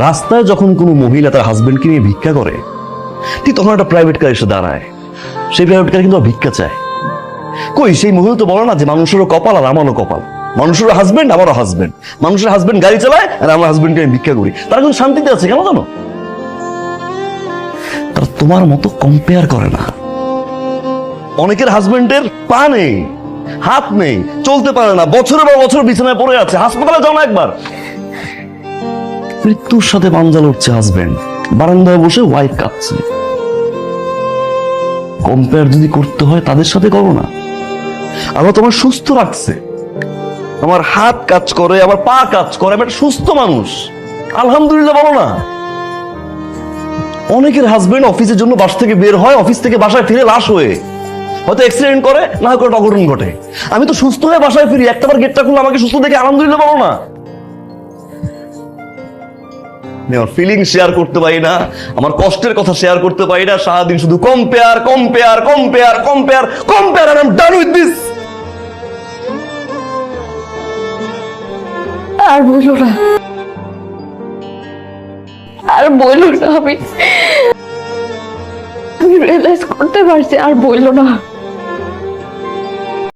রাস্তায় যখন কোনো মহিলা তার হাজবেন্ডকে নিয়ে ভিক্ষা করে, ঠিক তখন একটা প্রাইভেট কার এসে দাঁড়ায়, সেই প্রাইভেট কার কিন্তু ভিক্ষা চায়। কই সেই মহিলা তো বলে না যে মানুষেরও কপাল আর আমারও কপাল, মানুষেরও হাজবেন্ড আমারও হাজবেন্ড, মানুষের হাজবেন্ড গাড়ি চালায় আর আমার হাজবেন্ডকে আমি ভিক্ষা করি, তারা কিন্তু শান্তিতে আছে। কেন জানো? তারা তোমার মতো কম্পেয়ার করে না। অনেকের হাজবেন্ডের পা নেই, হাত নেই, চলতে পারে না, বছরের পর বছর বিছানায় পড়ে আছে, হাসপাতালে যাও না একবার। মৃত্যুর সাথে পাঞ্জা লড়ছে হাজবেন্ড, বারান্দায় বসে ওয়াইফ কাঁদছে। কম্পেয়ার যদি করতে হয় তাদের সাথে করো না। আমার তোমার সুস্থ রাখছে, আমার হাত কাজ করে, আমার পা কাজ করে, আমি একটা সুস্থ মানুষ, আলহামদুলিল্লাহ বলো না। অনেকের হাজবেন্ড অফিসের জন্য বাসা থেকে বের হয়, অফিস থেকে বাসায় ফিরে লাশ হয়ে, হয়তো অ্যাক্সিডেন্ট করে, না হয় কোনো অঘটন ঘটে। আমি তো সুস্থ হয়ে বাসায় ফিরি, একটাবার গেটটা খুলে আমাকে সুস্থ দেখে আলহামদুলিল্লাহ বলো না। আমার ফিলিং শেয়ার করতে পারি না, আমার কষ্টের কথা শেয়ার করতে পারি না, সারাদিন শুধু compare compare compare compare compare, আর I am done with this. আর বলো না, আর বলো না, আমি রিয়েলাইজ করতে পারছি, আর বললো না।